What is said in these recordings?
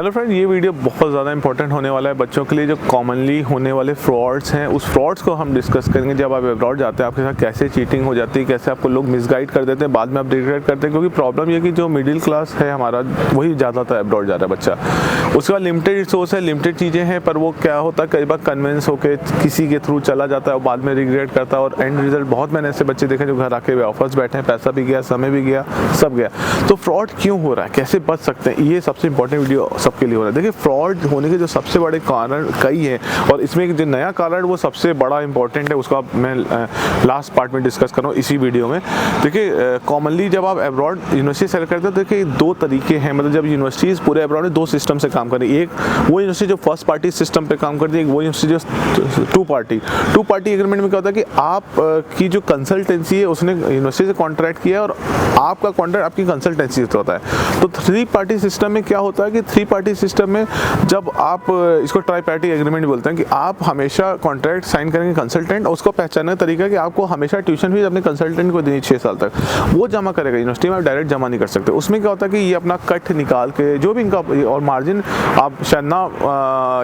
Hello friend, ये video बहुत ज़्यादा इंपॉर्टेंट होने वाला है बच्चों के लिए जो कॉमनली होने वाले फ्रॉड्स हैं। उस फ्रॉड्स को हम डिस्कस करेंगे। जब आप अब्रॉड जाते हैं आपके साथ कैसे चीटिंग हो जाती है, कैसे आपको लोग मिसगाइड कर देते हैं, बाद में आप रिग्रेट करते हैं। क्योंकि प्रॉब्लम ये कि जो मिडिल क्लास है हमारा, वही ज़्यादातर अब्रॉड जा रहा है बच्चा। उसके बाद लिमिटेड रिसोर्स है, लिमिटेड चीज़ें हैं, पर वो क्या होता है कई बार कन्विंस होकर किसी के थ्रू चला जाता है और बाद में रिग्रेट करता है और एंड रिजल्ट बहुत मैंने ऐसे बच्चे देखे जो घर आके वापस बैठे हैं, पैसा भी गया, समय भी गया, सब गया। तो फ्रॉड क्यों हो रहा है, कैसे बच सकते हैं, ये सबसे इंपॉर्टेंट वीडियो सबके लिए हो रहा है। देखिए, फ्रॉड होने के जो सबसे बड़े कारण कई हैं और इसमें जो नया कारण वो सबसे बड़ा इंपॉर्टेंट है, उसका मैं लास्ट पार्ट में डिस्कस कर रहा हूँ इसी वीडियो में। देखिए, कॉमनली जब आप अब्रॉड यूनिवर्सिटी सेलेक्ट करते हैं तो देखिए दो तरीके हैं। मतलब जब यूनिवर्सिटीज़ पूरे अब्रॉड में दो सिस्टम से काम कर रही है। एक वो यूनिवर्सिटी जो फर्स्ट पार्टी सिस्टम पे काम करती है, एक वो यूनिवर्सिटी जो टू पार्टी एग्रीमेंट में क्या होता है कि आप की जो कंसल्टेंसी है उसने यूनिवर्सिटी से कॉन्ट्रैक्ट किया है और आपका कॉन्ट्रैक्ट आपकी कंसल्टेंसी से होता है। तो थ्री पार्टी सिस्टम में क्या होता है कि थ्री पार्टी सिस्टम में जब आप इसको ट्राई पार्टी एग्रीमेंट बोलते हैं कि आप हमेशा कॉन्ट्रैक्ट साइन करेंगे कंसल्टेंट, और उसको पहचानने का तरीका है कि आपको हमेशा ट्यूशन फीस अपने कंसल्टेंट को देनी 6 साल तक, वो जमा करेगा। यूनिवर्सिटी में आप डायरेक्ट जमा नहीं कर सकते। उसमें क्या होता है कि ये अपना कट निकाल के जो भी इनका और मार्जिन, आप शायद ना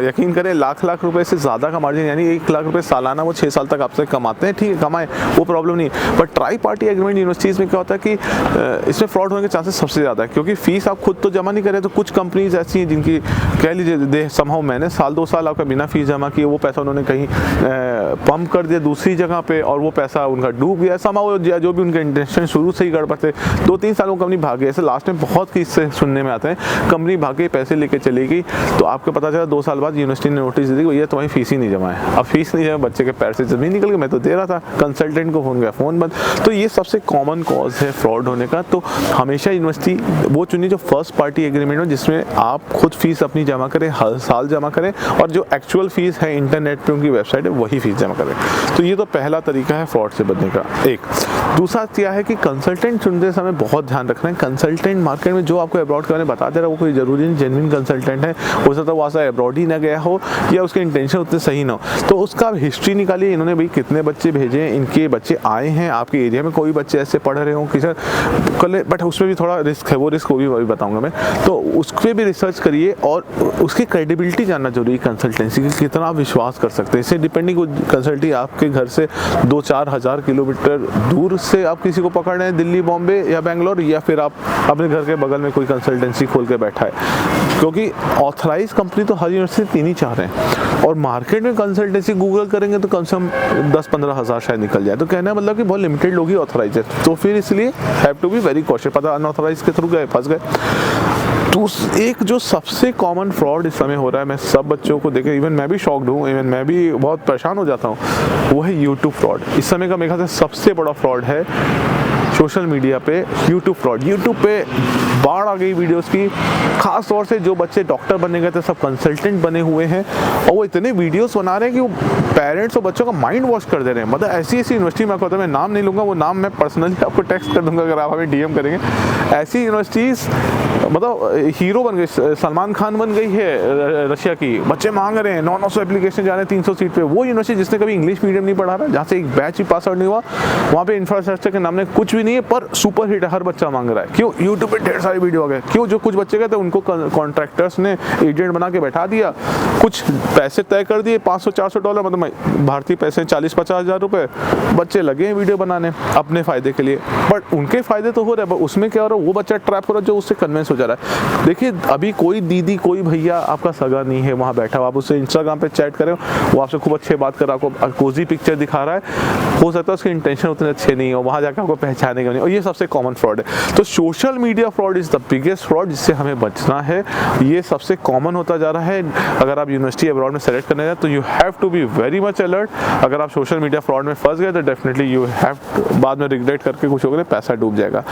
यकीन करें, लाख रुपए से ज़्यादा का मार्जिन, यानी 1 लाख रुपए सालाना वो 6 साल तक आपसे कमाते हैं। ठीक है, कमाएं, वो प्रॉब्लम नहीं। पर ट्राई पार्टी एग्रीमेंट यूनिवर्सिटीज़ में क्या होता है कि इसमें फ्रॉड होने के चांसेस सबसे ज़्यादा है, क्योंकि फीस आप खुद तो जमा नहीं करें। तो कुछ कंपनीज ऐसी हैं जिनकी कह लीजिए समहाउ मैंने साल 2 साल आपका बिना फीस जमा किए वो पैसा उन्होंने कहीं पंप कर दिया दूसरी जगह पे और वो पैसा उनका डूब गया। समहाउ जो भी उनके इंटेंशन शुरू से ही गड़बड़ थे, 2-3 साल वो कंपनी भाग गई। ऐसे लास्ट में बहुत किस्से सुनने में आते हैं, कंपनी भागे, पैसे लेके चली गई, तो आपको पता चला 2 साल बाद यूनिवर्सिटी ने नोटिस दी कि ये तुम्हारी फीस ही नहीं जमा है। अब फीस नहीं जमा, बच्चे के पैर से जमीन निकल गई। मैं तो दे रहा था, कंसल्टेंट को फोन गया, फोन बंद। तो ये सबसे कॉमन कॉज है फ्रॉड होने का। तो हमेशा यूनिवर्सिटी वो चुनी जो फर्स्ट पार्टी एग्रीमेंट हो, जिसमें आप खुद फीस अपनी जमा करें, हर साल जमा करें, और जो एक्चुअल फीस है इंटरनेट पे उनकी वेबसाइट है वही फीस जमा करें। तो ये तो पहला तरीका है फ्रॉड से बचने का। एक दूसरा क्या है कि कंसल्टेंट चुनते समय बहुत ध्यान रखना है। कंसल्टेंट मार्केट में जो आपको अब्रॉड करने बता दे रहा है वो कोई जरूरी नहीं जेन्युइन कंसल्टेंट है। हो सकता है वो ऐसा अब्रॉड ही ना गया हो या उसके इंटेंशन उतने सही ना हो। तो उसका हिस्ट्री निकालिए, इन्होंने भाई कितने बच्चे भेजे, इनके बच्चे आए हैं आपके एरिया में, कोई बच्चे ऐसे पढ़ रहे हो किसी कल, बट उसमें भी थोड़ा रिस्क है, वो रिस्क वो भी बताऊंगा मैं। तो उस पर भी रिसर्च करिए और उसकी क्रेडिबिलिटी जानना जरूरी है कंसल्टेंसी की, कितना आप विश्वास कर सकते हैं। इससे डिपेंडिंग कंसल्टी आपके घर से 2-4 हज़ार किलोमीटर दूर से आप किसी को पकड़ रहे हैं, दिल्ली, बॉम्बे या बेंगलोर, या फिर आप अपने घर के बगल में कोई कंसल्टेंसी खोल के बैठा है। क्योंकि ऑथराइज कंपनी तो हर यूनिवर्सिटी 3 ही चाह रहे हैं, और मार्केट में कंसल्टेंसी गूगल करेंगे तो कम से कम 10-15 हज़ार शायद निकल जाए। तो कहना मतलब कि बहुत लिमिटेड लोग ही ऑथराइज है। तो फिर इसलिए have to be very cautious. पता अनऑथराइज के थ्रू गए, फंस गए। तो एक जो सबसे कॉमन फ्रॉड इस समय हो रहा है, मैं सब बच्चों को देखे, इवन मैं भी शॉक्ड हूँ, इवन मैं भी बहुत परेशान हो जाता हूँ, वो है यूट्यूब फ्रॉड। इस समय का मेरे ख्याल से सबसे बड़ा फ्रॉड है सोशल मीडिया पे यूट्यूब फ्रॉड। यूट्यूब पे बाढ़ आ गई वीडियोस की, खास तौर से जो बच्चे डॉक्टर बनने गए थे सब कंसल्टेंट बने हुए हैं, और वो इतने वीडियोस बना रहे हैं कि वो पेरेंट्स और बच्चों का माइंड वॉश कर दे रहे हैं। मतलब ऐसी यूनिवर्सिटी में आपको, मैं नाम नहीं लूँगा, वो नाम मैं पर्सनली आपको टेक्स्ट कर दूंगा अगर आप हमें डीएम करेंगे। ऐसी यूनिवर्सिटीज़ मतलब हीरो बन गई, सलमान खान बन गई है रशिया की, बच्चे मांग रहे हैं 900 एप्लीकेशन जा रहे हैं 300 सीट पे। वो यूनिवर्सिटी जिसने कभी इंग्लिश मीडियम नहीं पढ़ा रहा, जहाँ से एक बैच भी पास आउट नहीं हुआ, वहाँ पे इंफ्रास्ट्रक्चर के नाम में कुछ भी नहीं है, पर सुपर हिट हर बच्चा मांग रहा है। क्यों? यूट्यूब पे ढेर सारी वीडियो आ गए। क्यों? जो कुछ बच्चे गए थे उनको कॉन्ट्रैक्टर्स ने एजेंट बना के बैठा दिया, कुछ पैसे तय कर दिए, $500-400, मतलब भारतीय पैसे 40-50 हज़ार रुपए। बच्चे लगे हैं वीडियो बनाने अपने फ़ायदे के लिए, बट उनके फ़ायदे तो हो रहे हैं, उसमें क्या हो रहा है, वो बच्चा ट्रैप हो रहा है जो उससे कन्विंस हो जा रहा है। देखिए, अभी कोई दीदी, कोई भैया आपका सगा नहीं है वहाँ बैठा हुआ, आप उससे इंस्टाग्राम पे चैट करें, वो आपसे खूब अच्छे बात कर, आपको कोजी पिक्चर दिखा रहा है, हो सकता है उसके इंटेंशन उतने अच्छे नहीं हो, वहाँ जाकर आपको पहचानेगा नहीं, और ये सबसे कॉमन फ्रॉड है। तो social media fraud is the biggest fraud, जिससे हमें बचना है। ये सबसे कॉमन होता जा रहा है। अगर आप यूनिवर्सिटी अब्रॉड में सेलेक्ट करने जाए तो you have to be very much alert. अगर आप सोशल मीडिया फ्रॉड में फंस गए तो डेफिनेटली यू हैव बाद में रिग्रेट करके कुछ होगा, पैसा डूब जाएगा।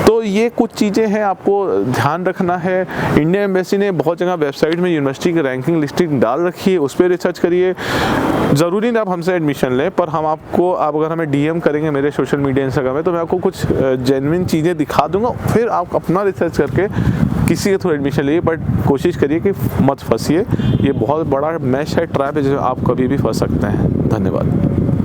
तो ये कुछ चीज़ें हैं आपको ध्यान रखना है। इंडियन एम्बेसी ने बहुत जगह वेबसाइट में यूनिवर्सिटी की रैंकिंग लिस्टिंग डाल रखी है, उस पर रिसर्च करिए। ज़रूरी नहीं आप हमसे एडमिशन लें, पर हम आपको, आप अगर हमें डीएम करेंगे मेरे सोशल मीडिया इंस्टाग्राम में, तो मैं आपको कुछ जेन्युइन चीज़ें दिखा दूंगा, फिर आप अपना रिसर्च करके किसी के थ्रू एडमिशन लिए। बट कोशिश करिए कि मत फंसिए, ये बहुत बड़ा मैश है, ट्रैप है, जो आप कभी भी फंस सकते हैं। धन्यवाद।